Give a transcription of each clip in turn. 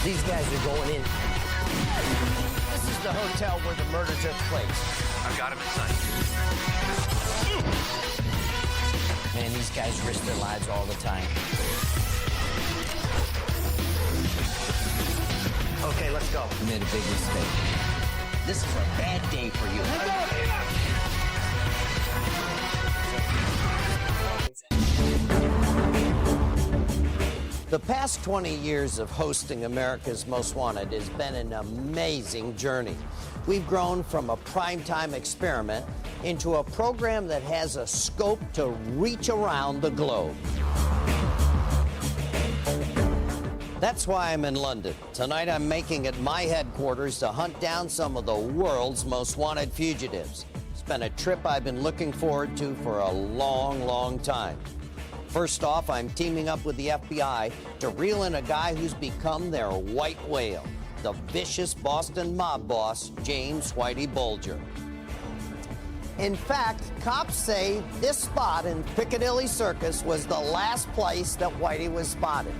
These guys are going in. This is the hotel where the murder took place. I've got him in sight. Man, these guys risk their lives all the time. Okay, let's go. You made a big mistake. This is a bad day for you. The past 20 years of hosting America's Most Wanted has been an amazing journey. We've grown from a primetime experiment into a program that has a scope to reach around the globe. That's why I'm in London. Tonight I'm making it my headquarters to hunt down some of the world's most wanted fugitives. It's been a trip I've been looking forward to for a long, long time. First off, I'm teaming up with the FBI to reel in a guy who's become their white whale, the vicious Boston mob boss, James Whitey Bulger. In fact, cops say this spot in Piccadilly Circus was the last place that Whitey was spotted.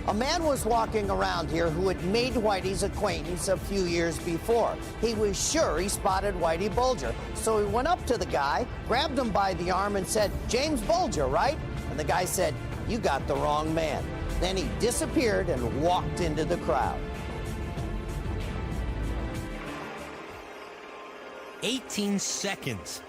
A man was walking around here who had made Whitey's acquaintance a few years before. He was sure he spotted Whitey Bulger, so he went up to the guy, grabbed him by the arm and said, "James Bulger, right?" And the guy said, "You got the wrong man." Then he disappeared and walked into the crowd. 18 seconds.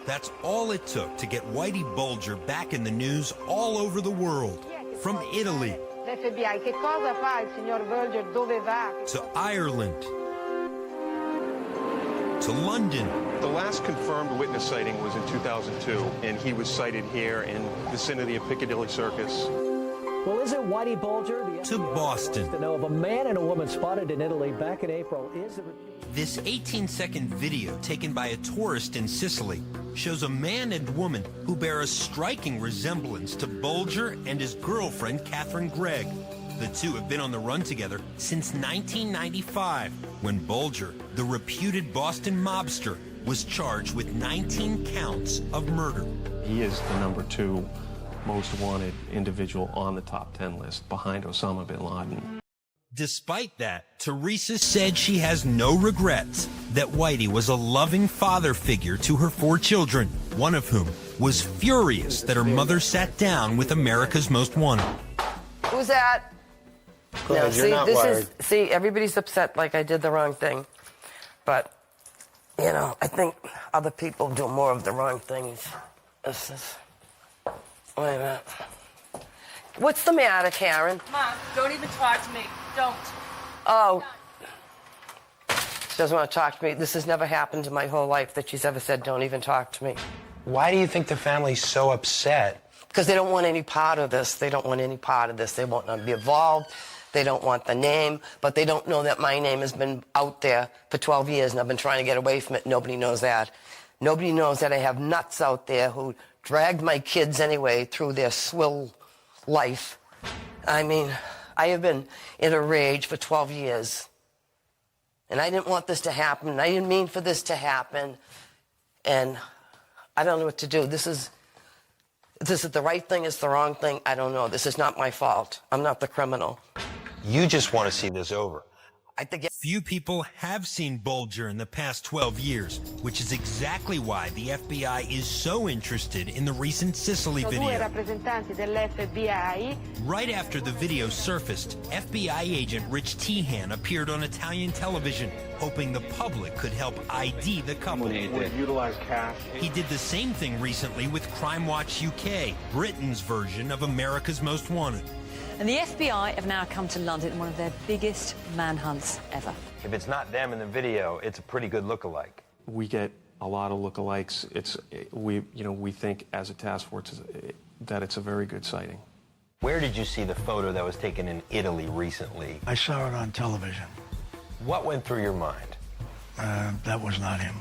That's all it took to get Whitey Bulger back in the news all over the world. From Italy L'FBI, che cosa fa il signor Bulger? Dove va? to Ireland to London. The last confirmed witness sighting was in 2002, and he was sighted here in the vicinity of Piccadilly Circus. Well, is it Whitey Bulger? To Boston. To know of a man and a woman spotted in Italy back in April. This 18-second video taken by a tourist in Sicily shows a man and woman who bear a striking resemblance to Bulger and his girlfriend, Catherine Gregg. The two have been on the run together since 1995, when Bulger, the reputed Boston mobster, was charged with 19 counts of murder. He is the #2 most wanted individual on the top 10 list, behind Osama bin Laden. Despite that, Teresa said she has no regrets, that Whitey was a loving father figure to her 4 children, one of whom was furious that her mother sat down with America's Most Wanted. Who's that? No, see, see, everybody's upset like I did the wrong thing. But, you know, I think other people do more of the wrong things. This is... Wait a minute. What's the matter, Karen? Mom, don't even talk to me. Don't. Oh. She doesn't want to talk to me. This has never happened in my whole life that she's ever said, don't even talk to me. Why do you think the family's so upset? Because they don't want any part of this. They don't want any part of this. They won't be involved. They don't want the name, but they don't know that my name has been out there for 12 years, and I've been trying to get away from it. Nobody knows that. Nobody knows that I have nuts out there who dragged my kids anyway through their swill life. I mean, I have been in a rage for 12 years. And I didn't want this to happen. I didn't mean for this to happen. And I don't know what to do. This is the right thing, it's the wrong thing. I don't know. This is not my fault. I'm not the criminal. You just want to see this over. I think Few people have seen Bulger in the past 12 years, which is exactly why the FBI is so interested in the recent Sicily Due video. rappresentanti dell'FBI. Right after the video surfaced, FBI agent Rich Tehan appeared on Italian television, hoping the public could help ID the couple. Would utilize cash. He did the same thing recently with Crime Watch UK, Britain's version of America's Most Wanted. And the FBI have now come to London in one of their biggest manhunts ever. If it's not them in the video, it's a pretty good look-alike. We get a lot of lookalikes. We think as a task force that it's a very good sighting. Where did you see the photo that was taken in Italy recently? I saw it on television. What went through your mind? That was not him.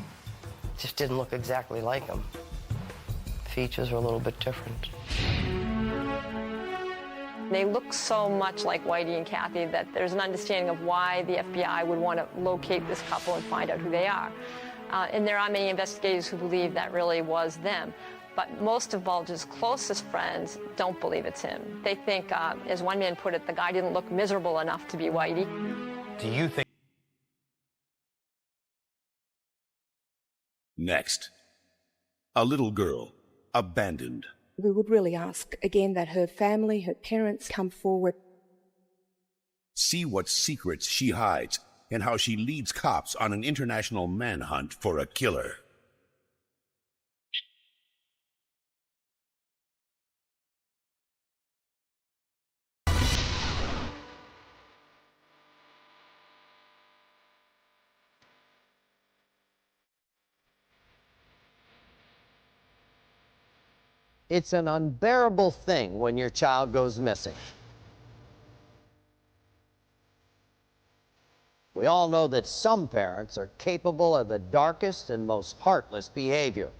Just didn't look exactly like him. Features were a little bit different. They look so much like Whitey and Kathy that there's an understanding of why the FBI would want to locate this couple and find out who they are. And there are many investigators who believe that really was them. But most of Bulger's closest friends don't believe it's him. They think, as one man put it, the guy didn't look miserable enough to be Whitey. Do you think... Next, a little girl, abandoned. We would really ask, again, that her family, her parents come forward. See what secrets she hides and how she leads cops on an international manhunt for a killer. It's an unbearable thing when your child goes missing. We all know that some parents are capable of the darkest and most heartless behavior,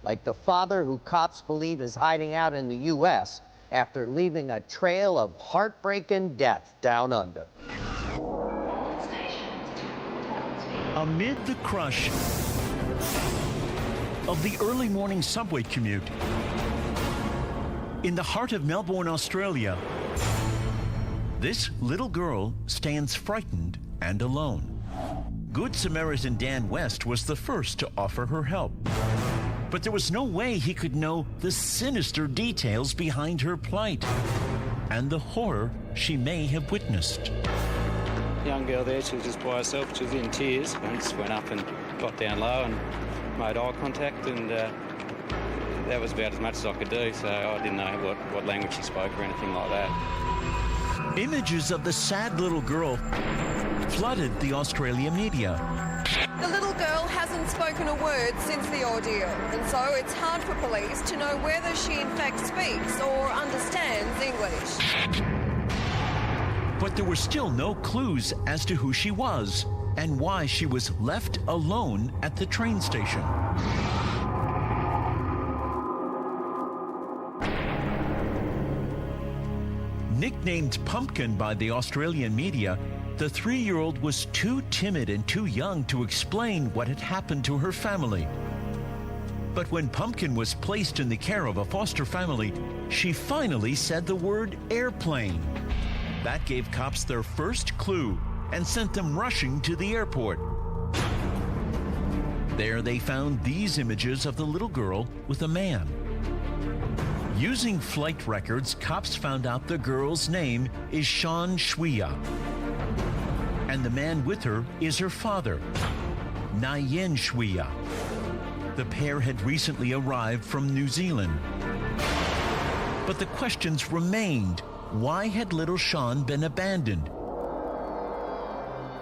like the father who cops believe is hiding out in the U.S. after leaving a trail of heartbreak and death down under. Amid the crush of the early morning subway commute, in the heart of Melbourne, Australia, this little girl stands frightened and alone. Good Samaritan Dan West was the first to offer her help. But there was no way he could know the sinister details behind her plight and the horror she may have witnessed. Young girl there, she was just by herself, she was in tears. I just went up and got down low and made eye contact, and that was about as much as I could do, so I didn't know what language she spoke or anything like that. Images of the sad little girl flooded the Australia media. The little girl hasn't spoken a word since the ordeal, and so it's hard for police to know whether she in fact speaks or understands English. But there were still no clues as to who she was and why she was left alone at the train station. Nicknamed Pumpkin by the Australian media, the 3-year-old was too timid and too young to explain what had happened to her family. But when Pumpkin was placed in the care of a foster family, she finally said the word airplane. That gave cops their first clue and sent them rushing to the airport. There they found these images of the little girl with a man. Using flight records, cops found out the girl's name is Sean Shwia, and the man with her is her father, Nyen Shwia. The pair had recently arrived from New Zealand. But the questions remained. Why had little Sean been abandoned?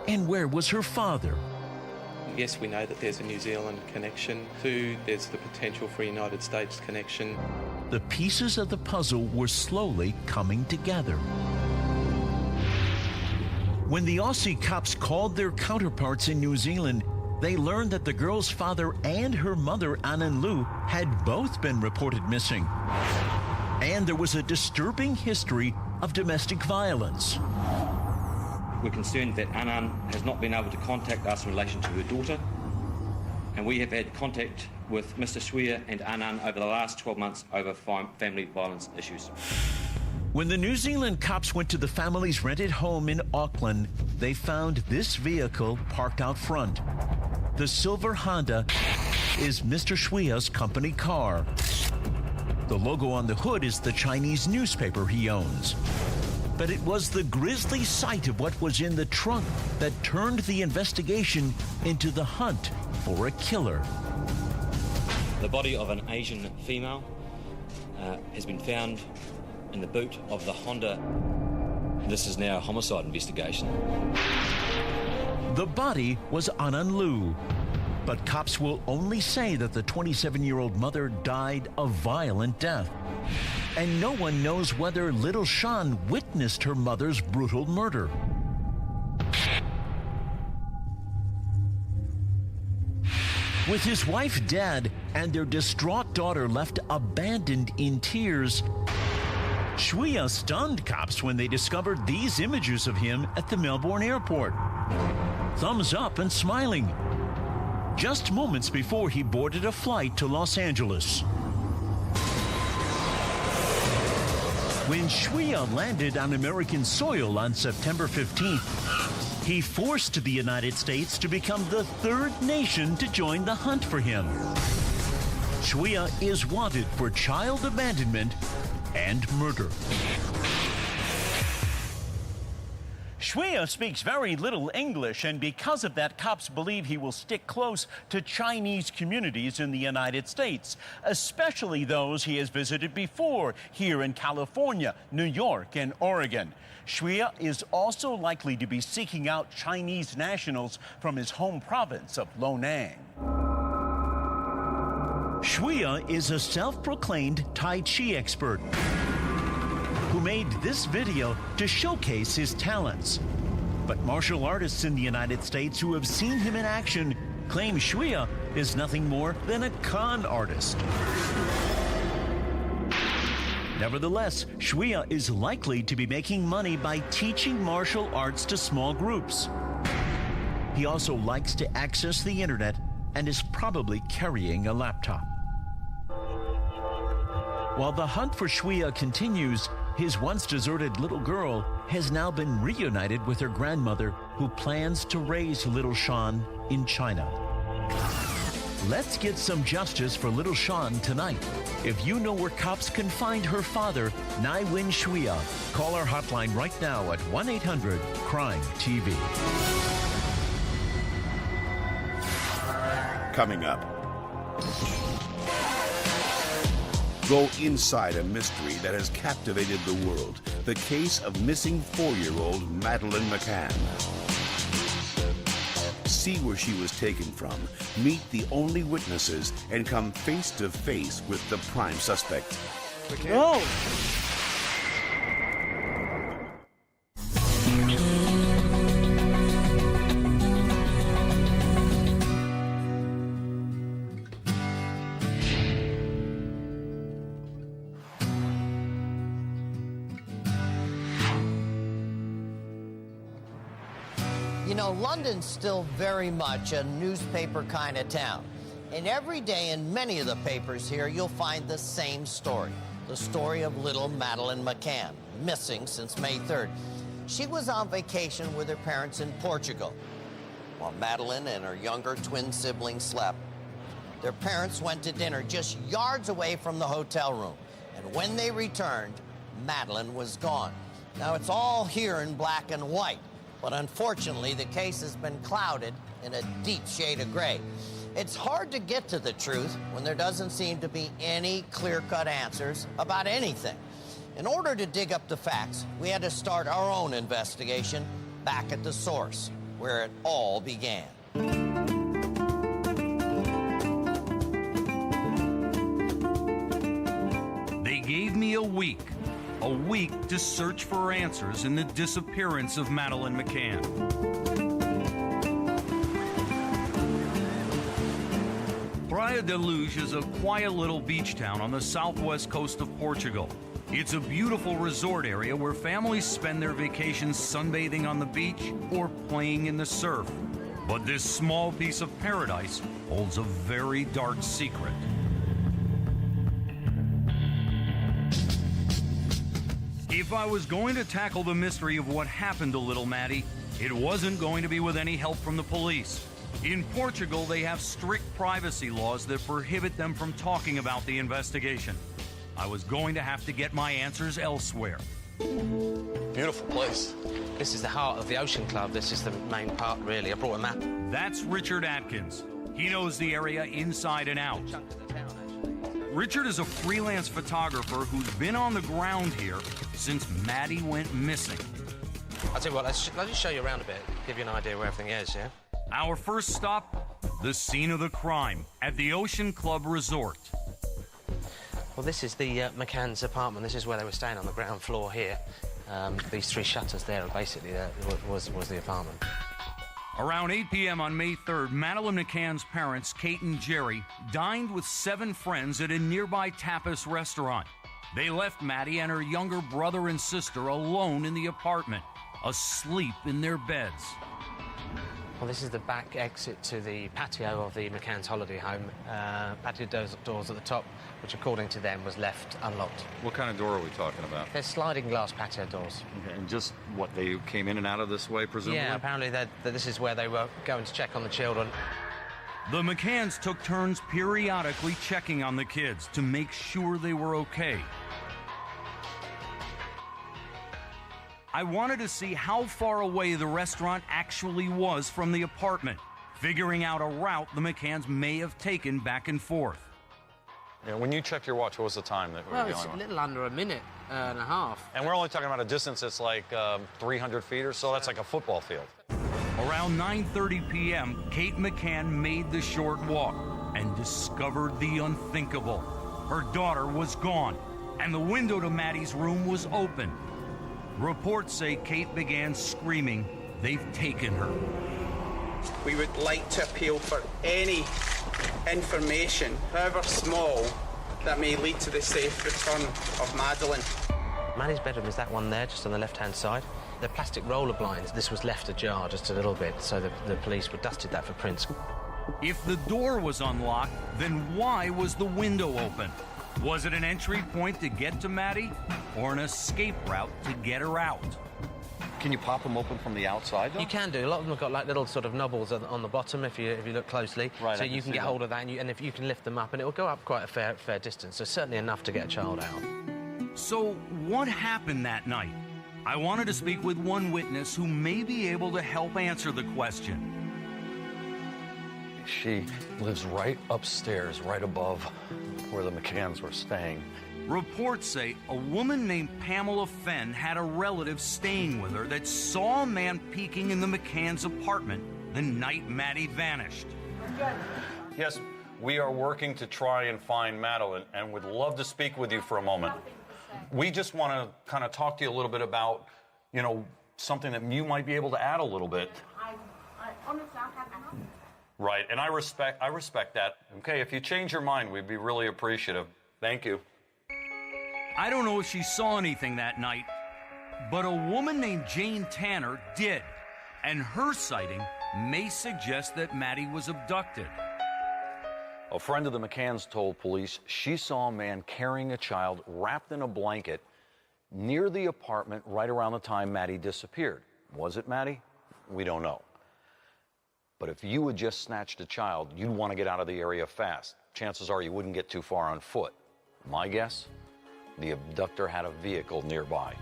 And where was her father? Yes, we know that there's a New Zealand connection. 2, there's the potential for a United States connection. The pieces of the puzzle were slowly coming together. When the Aussie cops called their counterparts in New Zealand, they learned that the girl's father and her mother, Annan Lu, had both been reported missing. And there was a disturbing history of domestic violence. We're concerned that Annan has not been able to contact us in relation to her daughter, and we have had contact with Mr. Shwia and Annan over the last 12 months over family violence issues. When the New Zealand cops went to the family's rented home in Auckland, they found this vehicle parked out front. The silver Honda is Mr. Shwia's company car. The logo on the hood is the Chinese newspaper he owns. But it was the grisly sight of what was in the trunk that turned the investigation into the hunt for a killer. The body of an Asian female has been found in the boot of the Honda. This is now a homicide investigation. The body was Annan Lu, but cops will only say that the 27-year-old mother died a violent death. And no one knows whether little Sean witnessed her mother's brutal murder. With his wife dead and their distraught daughter left abandoned in tears, Shwia stunned cops when they discovered these images of him at the Melbourne airport. Thumbs up and smiling. Just moments before he boarded a flight to Los Angeles. When Shuya landed on American soil on September 15th, he forced the United States to become the third nation to join the hunt for him. Shuya is wanted for child abandonment and murder. Shuya speaks very little English, and because of that, cops believe he will stick close to Chinese communities in the United States, especially those he has visited before here in California, New York, and Oregon. Shuya is also likely to be seeking out Chinese nationals from his home province of Lonang. Shuya is a self-proclaimed Tai Chi expert who made this video to showcase his talents. But martial artists in the United States who have seen him in action claim Shuya is nothing more than a con artist. Nevertheless, Shuya is likely to be making money by teaching martial arts to small groups. He also likes to access the internet and is probably carrying a laptop. While the hunt for Shuya continues, his once deserted little girl has now been reunited with her grandmother, who plans to raise little Sean in China. Let's get some justice for little Sean tonight. If you know where cops can find her father, Nai Win Shuya, call our hotline right now at 1-800-CRIME-TV. Coming up. Go inside a mystery that has captivated the world. The case of missing 4-year-old Madeleine McCann. See where she was taken from, meet the only witnesses, and come face to face with the prime suspect. No! You know, London's still very much a newspaper kind of town. And every day in many of the papers here, you'll find the same story. The story of little Madeleine McCann, missing since May 3rd. She was on vacation with her parents in Portugal, while Madeleine and her younger twin sibling slept. Their parents went to dinner just yards away from the hotel room. And when they returned, Madeleine was gone. Now, it's all here in black and white. But unfortunately, the case has been clouded in a deep shade of gray. It's hard to get to the truth when there doesn't seem to be any clear-cut answers about anything. In order to dig up the facts, we had to start our own investigation back at the source, where it all began. They gave me a week to search for answers in the disappearance of Madeleine McCann. Praia da Luz is a quiet little beach town on the southwest coast of Portugal. It's a beautiful resort area where families spend their vacations sunbathing on the beach or playing in the surf. But this small piece of paradise holds a very dark secret. If I was going to tackle the mystery of what happened to little Maddie, it wasn't going to be with any help from the police. In Portugal, they have strict privacy laws that prohibit them from talking about the investigation. I was going to have to get my answers elsewhere. Beautiful place. This is the heart of the Ocean Club. This is the main part, really. I brought a map. That's Richard Atkins. He knows the area inside and out. Richard is a freelance photographer who's been on the ground here since Maddie went missing. I'll tell you what, let's just show you around a bit, give you an idea where everything is, yeah? Our first stop, the scene of the crime at the Ocean Club Resort. Well, this is the McCann's apartment. This is where they were staying on the ground floor here. These 3 shutters there are basically was the apartment. Around 8 p.m. on May 3rd, Madeleine McCann's parents, Kate and Jerry, dined with 7 friends at a nearby tapas restaurant. They left Maddie and her younger brother and sister alone in the apartment, asleep in their beds. Well, this is the back exit to the patio of the McCann's holiday home. Patio doors at the top, which according to them was left unlocked. What kind of door are we talking about? They're sliding glass patio doors. Okay, and just what, they came in and out of this way, presumably? Yeah, apparently this is where they were going to check on the children. The McCanns took turns periodically checking on the kids to make sure they were okay. I wanted to see how far away the restaurant actually was from the apartment, figuring out a route the McCanns may have taken back and forth. Yeah, when you checked your watch, what was the time that we were Well, going it's a on? little under a minute and a half. And we're only talking about a distance that's like 300 feet or so. That's like a football field. Around 9:30 p.m., Kate McCann made the short walk and discovered the unthinkable. Her daughter was gone, and the window to Maddie's room was open. Reports say Kate began screaming, "They've taken her." We would like to appeal for any information, however small, that may lead to the safe return of Madeleine. Maddie's bedroom is that one there, just on the left-hand side. The plastic roller blinds, this was left ajar just a little bit, so the police would dusted that for prints. If the door was unlocked, then why was the window open? Was it an entry point to get to Maddie, or an escape route to get her out? Can you pop them open from the outside, though? You can do. A lot of them have got like little sort of knobbles on the bottom if you look closely. Right, so I can you can see get that. hold of that, and if you can lift them up, and it will go up quite a fair distance. So certainly enough to get a child out. So what happened that night? I wanted to speak with one witness who may be able to help answer the question. She lives right upstairs, right above where the McCanns were staying. Reports say a woman named Pamela Fenn had a relative staying with her that saw a man peeking in the McCann's apartment the night Maddie vanished. Yes, we are working to try and find Madeleine and would love to speak with you for a moment. We just want to kind of talk to you a little bit about, you know, something that you might be able to add a little bit. I honestly, I haven't. Right, and I respect that. Okay, if you change your mind, we'd be really appreciative. Thank you. I don't know if she saw anything that night, but a woman named Jane Tanner did, and her sighting may suggest that Maddie was abducted. A friend of the McCanns told police she saw a man carrying a child wrapped in a blanket near the apartment right around the time Maddie disappeared. Was it Maddie? We don't know. But if you had just snatched a child, you'd want to get out of the area fast. Chances are you wouldn't get too far on foot. My guess? The abductor had a vehicle nearby.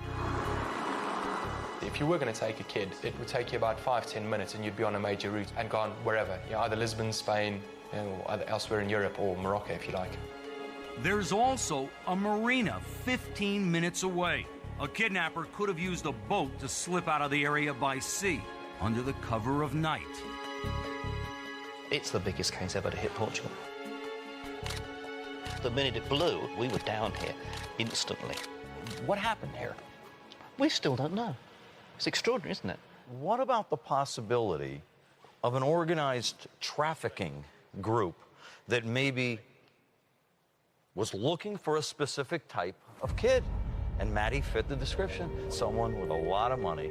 If you were going to take a kid, it would take you about 5-10 minutes and you'd be on a major route and gone wherever. You know, either Lisbon, Spain, you know, or elsewhere in Europe, or Morocco if you like. There's also a marina 15 minutes away. A kidnapper could have used a boat to slip out of the area by sea under the cover of night. It's the biggest case ever to hit Portugal. The minute it blew, we were down here instantly. What happened here? We still don't know. It's extraordinary, isn't it? What about the possibility of an organized trafficking group that maybe was looking for a specific type of kid? And Maddie fit the description. Someone with a lot of money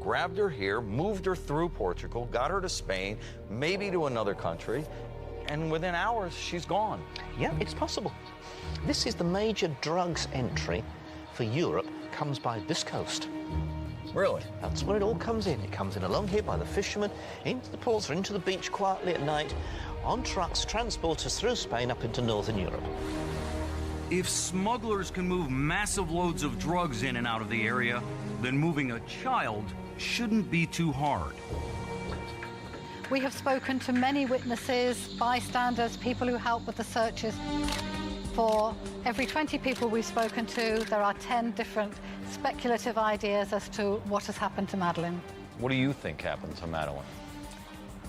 grabbed her here, moved her through Portugal, got her to Spain, maybe to another country, and within hours, she's gone. Yeah, it's possible. This is the major drugs entry for Europe, comes by this coast. Really? That's where it all comes in. It comes in along here by the fishermen, into the ports or into the beach quietly at night, on trucks, transporters through Spain up into northern Europe. If smugglers can move massive loads of drugs in and out of the area, then moving a child shouldn't be too hard. We have spoken to many witnesses, bystanders, people who help with the searches. For every 20 people we've spoken to, there are 10 different speculative ideas as to what has happened to Madeleine. What do you think happened to Madeleine?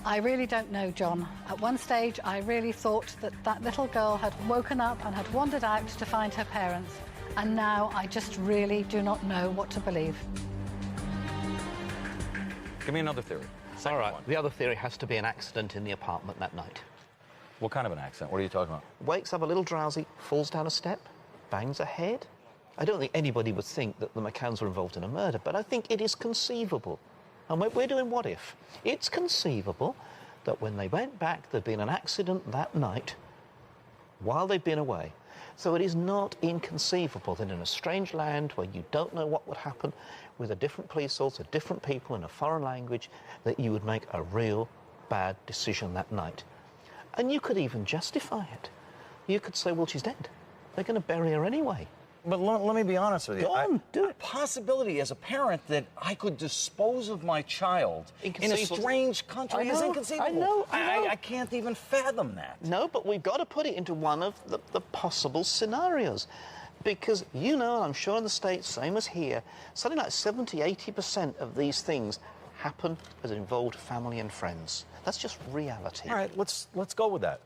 I really don't know, John. At one stage, I really thought that that little girl had woken up and had wandered out to find her parents. And now I just really do not know what to believe. Give me another theory. All right, the other theory has to be an accident in the apartment that night. What kind of an accident? What are you talking about? Wakes up a little drowsy, falls down a step, bangs her head. I don't think anybody would think that the McCanns were involved in a murder, but I think it is conceivable And we're doing what if. It's conceivable that when they went back, there'd been an accident that night while they'd been away. So it is not inconceivable that in a strange land where you don't know what would happen with a different police source, a different people in a foreign language, that you would make a real bad decision that night. And you could even justify it. You could say, well, she's dead. They're going to bury her anyway. But let me be honest with you. Go on, do it. Possibility as a parent that I could dispose of my child in a strange country is inconceivable. I know. I can't even fathom that. No, but we've got to put it into one of the possible scenarios. Because, you know, and I'm sure in the States, same as here, something like 70–80% of these things happen as involved family and friends. That's just reality. All right, let's go with that.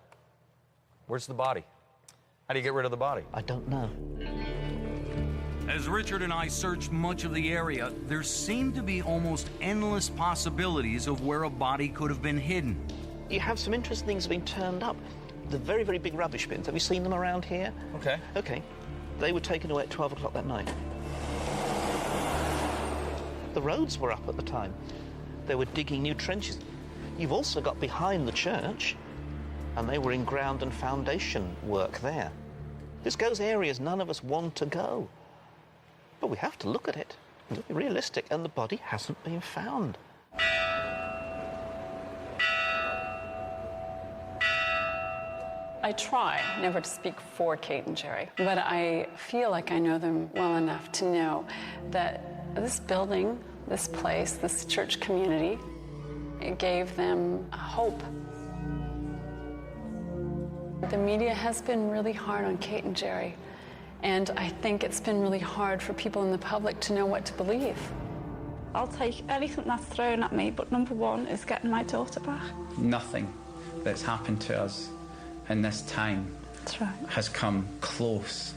Where's the body? How do you get rid of the body? I don't know. As Richard and I searched much of the area, there seemed to be almost endless possibilities of where a body could have been hidden. You have some interesting things being turned up. The very, very big rubbish bins. Have you seen them around here? Okay. Okay. They were taken away at 12 o'clock that night. The roads were up at the time. They were digging new trenches. You've also got behind the church, and they were in ground and foundation work there. This goes areas none of us want to go. But we have to look at it and be realistic, and the body hasn't been found. I try never to speak for Kate and Jerry, but I feel like I know them well enough to know that this building, this place, this church community, it gave them a hope. The media has been really hard on Kate and Jerry, and I think it's been really hard for people in the public to know what to believe. I'll take anything that's thrown at me, but number one is getting my daughter back. Nothing that's happened to us in this time has come close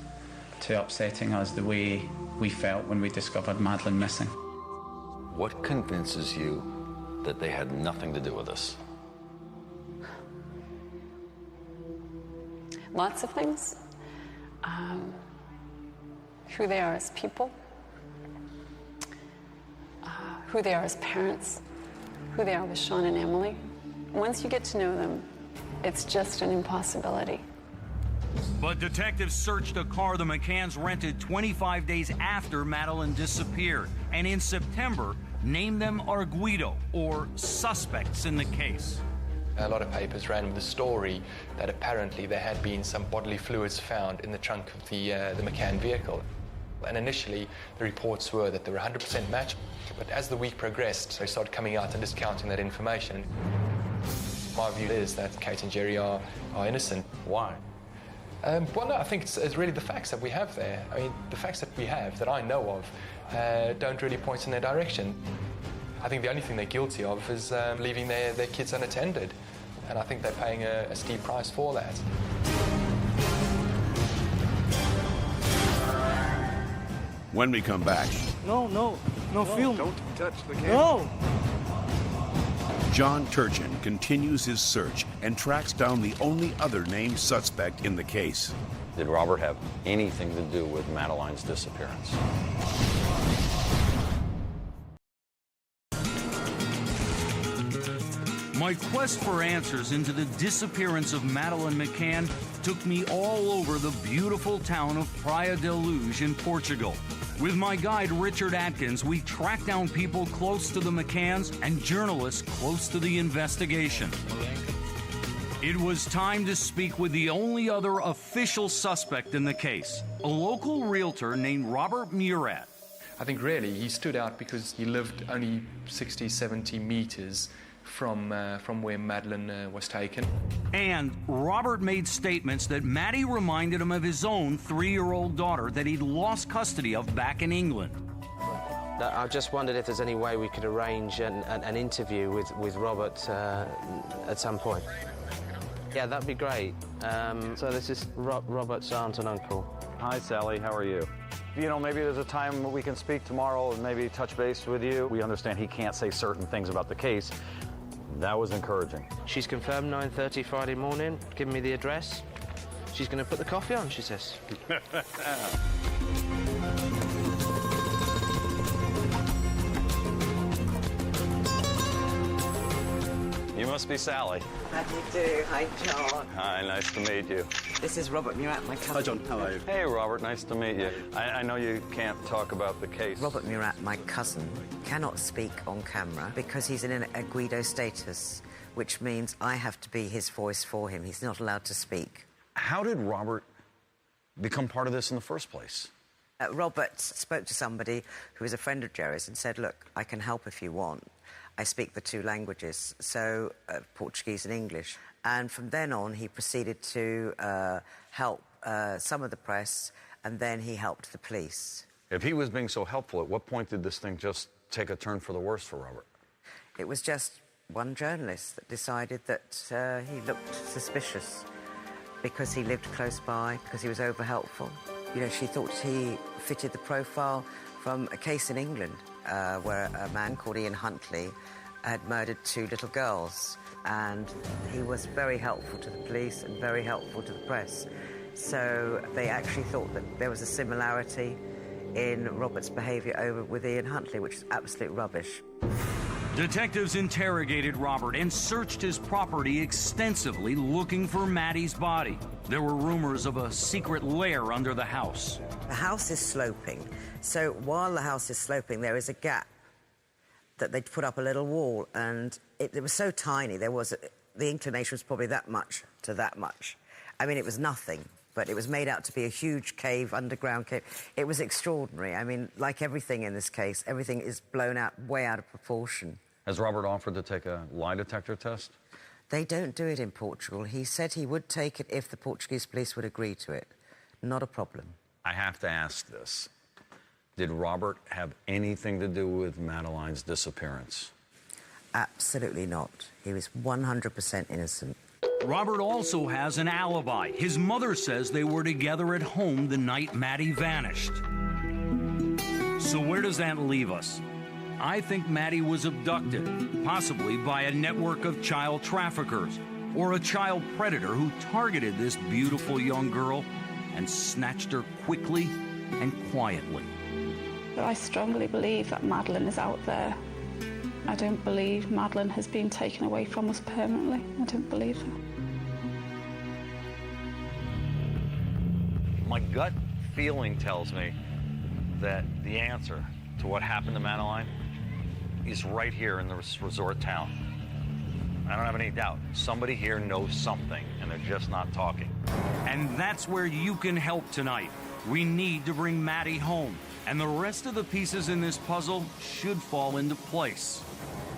to upsetting us the way we felt when we discovered Madeleine missing. What convinces you that they had nothing to do with this? Lots of things. Who they are as people, who they are as parents, who they are with Sean and Emily. Once you get to know them, it's just an impossibility. But detectives searched a car the McCanns rented 25 days after Madeleine disappeared, and in September, named them Arguido, or suspects in the case. A lot of papers ran with the story that apparently there had been some bodily fluids found in the trunk of the McCann vehicle. And initially, the reports were that they were 100% match, but as the week progressed, they started coming out and discounting that information. My view is that Kate and Jerry are innocent. Why? Well, no, I think it's really the facts that we have there. I mean, the facts that we have, that I know of, don't really point in their direction. I think the only thing they're guilty of is leaving their kids unattended. And I think they're paying a steep price for that. When we come back, No, film. Don't touch the camera. No. John Turchin continues his search and tracks down the only other named suspect in the case. Did Robert have anything to do with Madeleine's disappearance? My quest for answers into the disappearance of Madeleine McCann took me all over the beautiful town of Praia da Luz in Portugal. With my guide Richard Atkins, we tracked down people close to the McCanns and journalists close to the investigation. It was time to speak with the only other official suspect in the case, a local realtor named Robert Murat. I think really he stood out because he lived only 60, 70 meters from where Madeleine was taken. And Robert made statements that Maddie reminded him of his own 3-year-old daughter that he'd lost custody of back in England. I just wondered if there's any way we could arrange an interview with Robert at some point. Yeah, that'd be great. So this is Robert's aunt and uncle. Hi, Sally. How are you? You know, maybe there's a time we can speak tomorrow and maybe touch base with you. We understand he can't say certain things about the case. That was encouraging. She's confirmed 9:30 Friday morning, giving me the address. She's going to put the coffee on, she says. must be Sally. How do you do? Hi, John. Hi, nice to meet you. This is Robert Murat, my cousin. Hi, John. How are you? Hey, Robert. Nice to meet you. I know you can't talk about the case. Robert Murat, my cousin, cannot speak on camera because he's in a Guido status, which means I have to be his voice for him. He's not allowed to speak. How did Robert become part of this in the first place? Robert spoke to somebody who was a friend of Jerry's and said, look, I can help if you want. I speak the two languages, so Portuguese and English. And from then on, he proceeded to help some of the press, and then he helped the police. If he was being so helpful, at what point did this thing just take a turn for the worse for Robert? It was just one journalist that decided that he looked suspicious because he lived close by, because he was over-helpful. You know, she thought he fitted the profile from a case in England where a man called Ian Huntley had murdered 2 little girls, and he was very helpful to the police and very helpful to the press. So they actually thought that there was a similarity in Robert's behaviour with Ian Huntley, which is absolute rubbish. Detectives interrogated Robert and searched his property extensively, looking for Maddie's body. There were rumors of a secret lair under the house. The house is sloping, so while the house is sloping, there is a gap that they'd put up a little wall, and it was so tiny, the inclination was probably that much to that much. I mean, it was nothing, but it was made out to be a huge cave, underground cave. It was extraordinary. I mean, like everything in this case, everything is blown out, way out of proportion. Has Robert offered to take a lie detector test? They don't do it in Portugal. He said he would take it if the Portuguese police would agree to it. Not a problem. I have to ask this. Did Robert have anything to do with Madeleine's disappearance? Absolutely not. He was 100% innocent. Robert also has an alibi. His mother says they were together at home the night Maddie vanished. So where does that leave us? I think Maddie was abducted, possibly by a network of child traffickers or a child predator who targeted this beautiful young girl and snatched her quickly and quietly. I strongly believe that Madeleine is out there. I don't believe Madeleine has been taken away from us permanently. I don't believe that. My gut feeling tells me that the answer to what happened to Madeleine is right here in this resort town. I don't have any doubt. Somebody here knows something, and they're just not talking. And that's where you can help tonight. We need to bring Maddie home, and the rest of the pieces in this puzzle should fall into place.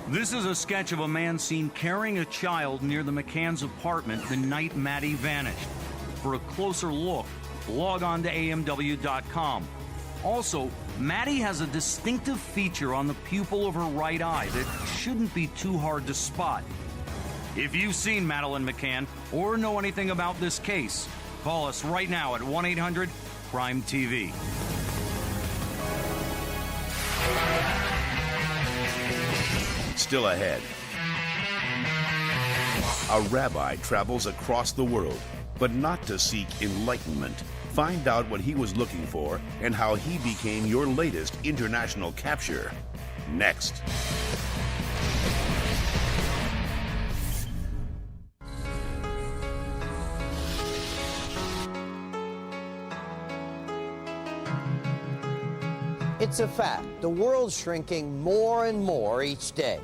This is a sketch of a man seen carrying a child near the McCann's apartment the night Maddie vanished. For a closer look, log on to AMW.com. Also, Maddie has a distinctive feature on the pupil of her right eye that shouldn't be too hard to spot. If you've seen Madeleine McCann or know anything about this case, call us right now at 1-800-CRIME-TV. Still ahead. A rabbi travels across the world, but not to seek enlightenment. Find out what he was looking for and how he became your latest international capture. Next. It's a fact. The world's shrinking more and more each day.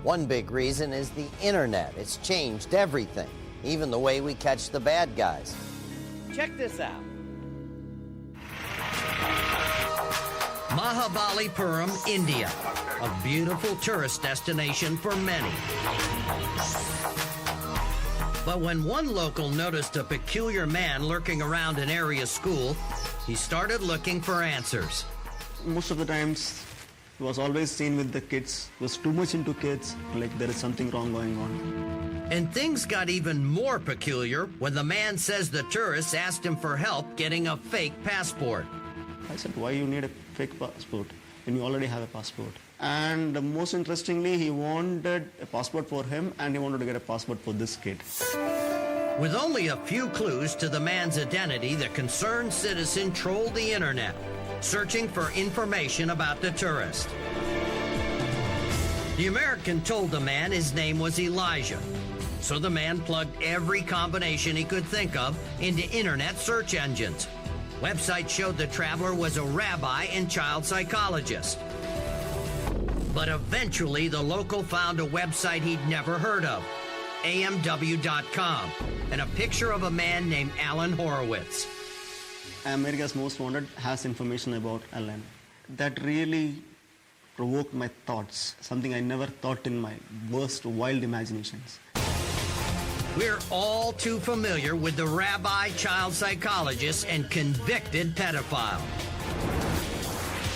One big reason is the internet. It's changed everything, even the way we catch the bad guys. Check this out. Mahabalipuram, India, a beautiful tourist destination for many. But when one local noticed a peculiar man lurking around an area school, he started looking for answers. Most of the times, he was always seen with the kids, was too much into kids, like there is something wrong going on. And things got even more peculiar when the man says the tourists asked him for help getting a fake passport. I said, why you need a fake passport when you already have a passport? And most interestingly, he wanted a passport for him and he wanted to get a passport for this kid. With only a few clues to the man's identity, the concerned citizen trolled the internet, searching for information about the tourist. The American told the man his name was Elijah. So the man plugged every combination he could think of into internet search engines. Websites showed the traveler was a rabbi and child psychologist. But eventually, the local found a website he'd never heard of, AMW.com, and a picture of a man named Alan Horowitz. America's Most Wanted has information about Alan. That really provoked my thoughts, something I never thought in my worst wild imaginations. We're all too familiar with the rabbi, child psychologist, and convicted pedophile.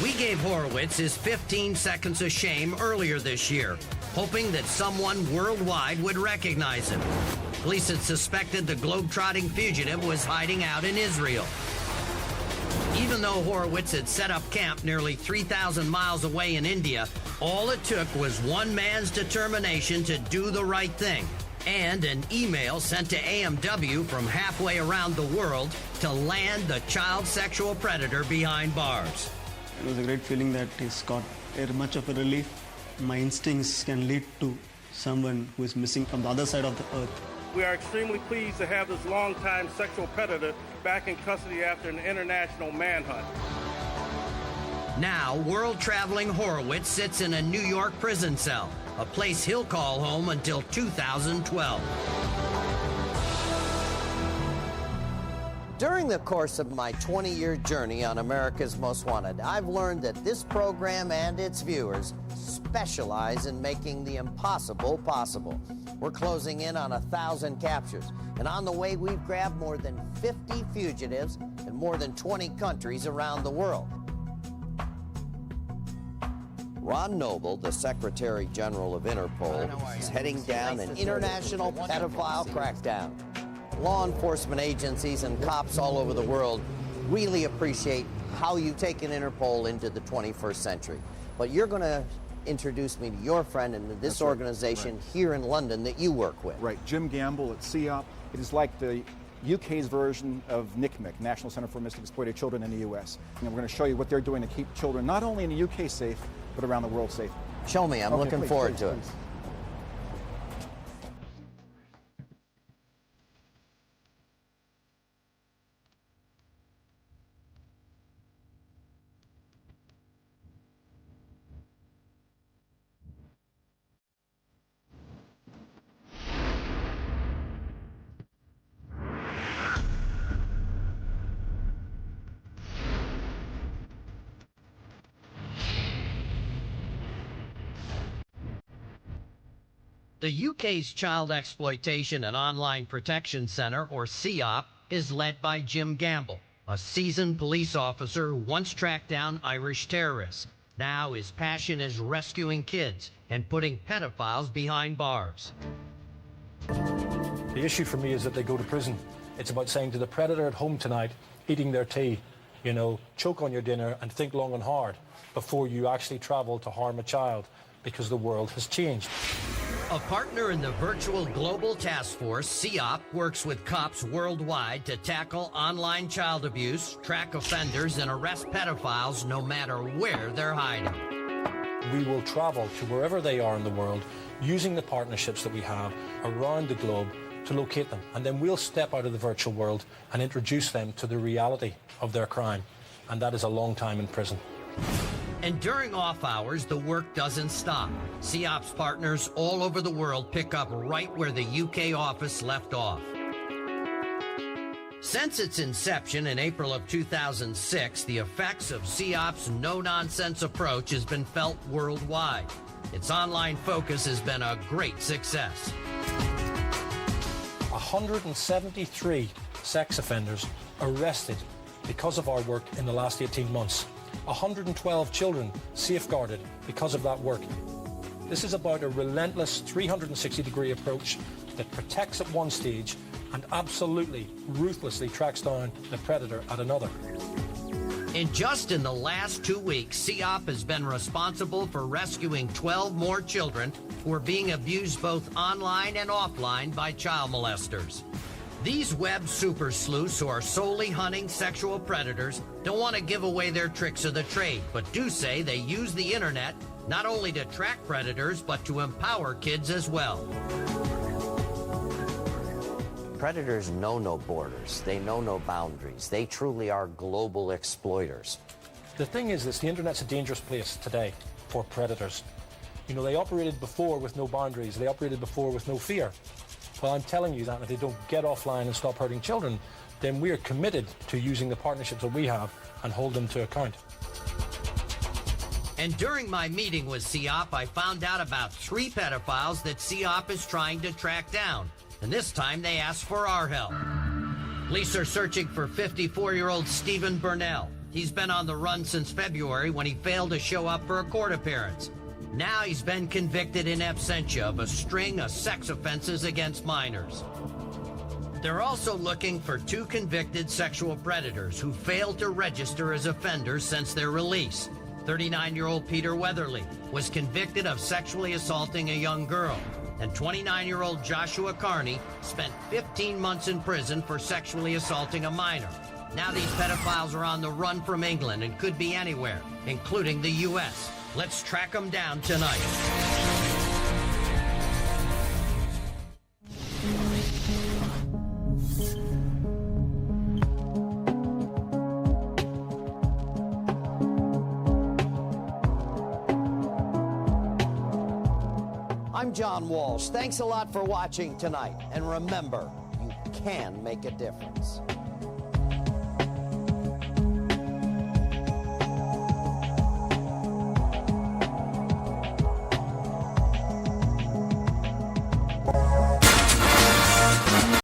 We gave Horowitz his 15 seconds of shame earlier this year, hoping that someone worldwide would recognize him. Police had suspected the globe-trotting fugitive was hiding out in Israel. Even though Horowitz had set up camp nearly 3,000 miles away in India, all it took was one man's determination to do the right thing, and an email sent to AMW from halfway around the world to land the child sexual predator behind bars. It was a great feeling that he's got much of a relief. My instincts can lead to someone who is missing from the other side of the earth. We are extremely pleased to have this longtime sexual predator back in custody after an international manhunt. Now, world-traveling Horowitz sits in a New York prison cell, a place he'll call home until 2012. During the course of my 20-year journey on America's Most Wanted, I've learned that this program and its viewers specialize in making the impossible possible. We're closing in on 1,000 captures, and on the way we've grabbed more than 50 fugitives in more than 20 countries around the world. Ron Noble, the Secretary General of Interpol, is heading down an international pedophile crackdown. Law enforcement agencies and cops all over the world really appreciate how you've taken Interpol into the 21st century. But you're going to introduce me to your friend and this organization here in London that you work with. Right, Jim Gamble at CEOP. It is like the UK's version of NCMEC, National Center for Missing and Exploited Children in the US. And we're going to show you what they're doing to keep children not only in the UK safe, but around the world safe. Show me, I'm looking forward to it. The UK's Child Exploitation and Online Protection Centre, or CEOP, is led by Jim Gamble, a seasoned police officer who once tracked down Irish terrorists. Now his passion is rescuing kids and putting pedophiles behind bars. The issue for me is that they go to prison. It's about saying to the predator at home tonight, eating their tea, you know, choke on your dinner and think long and hard before you actually travel to harm a child, because the world has changed. A partner in the virtual global task force, CEOP works with cops worldwide to tackle online child abuse, track offenders, and arrest pedophiles no matter where they're hiding. We will travel to wherever they are in the world using the partnerships that we have around the globe to locate them. And then we'll step out of the virtual world and introduce them to the reality of their crime. And that is a long time in prison. And during off hours, the work doesn't stop. CEOP's partners all over the world pick up right where the UK office left off. Since its inception in April of 2006, the effects of CEOP's no-nonsense approach has been felt worldwide. Its online focus has been a great success. 173 sex offenders arrested because of our work in the last 18 months. 112 children safeguarded because of that work. This is about a relentless 360-degree approach that protects at one stage and absolutely, ruthlessly tracks down the predator at another. And just in the last 2 weeks, CEOP has been responsible for rescuing 12 more children who are being abused both online and offline by child molesters. These web super sleuths who are solely hunting sexual predators don't want to give away their tricks of the trade, but do say they use the internet not only to track predators, but to empower kids as well. Predators know no borders. They know no boundaries. They truly are global exploiters. The thing is this, the internet's a dangerous place today for predators. You know, they operated before with no boundaries. They operated before with no fear. Well, I'm telling you that if they don't get offline and stop hurting children, then we are committed to using the partnerships that we have and hold them to account. And during my meeting with CEOP, I found out about 3 pedophiles that CEOP is trying to track down. And this time they asked for our help. Police are searching for 54-year-old Stephen Burnell. He's been on the run since February when he failed to show up for a court appearance. Now he's been convicted in absentia of a string of sex offenses against minors. They're also looking for 2 convicted sexual predators who failed to register as offenders since their release. 39-year-old Peter Weatherly was convicted of sexually assaulting a young girl, and 29-year-old Joshua Carney spent 15 months in prison for sexually assaulting a minor. Now these pedophiles are on the run from England and could be anywhere, including the U.S. Let's track them down tonight. I'm John Walsh. Thanks a lot for watching tonight. And remember, you can make a difference.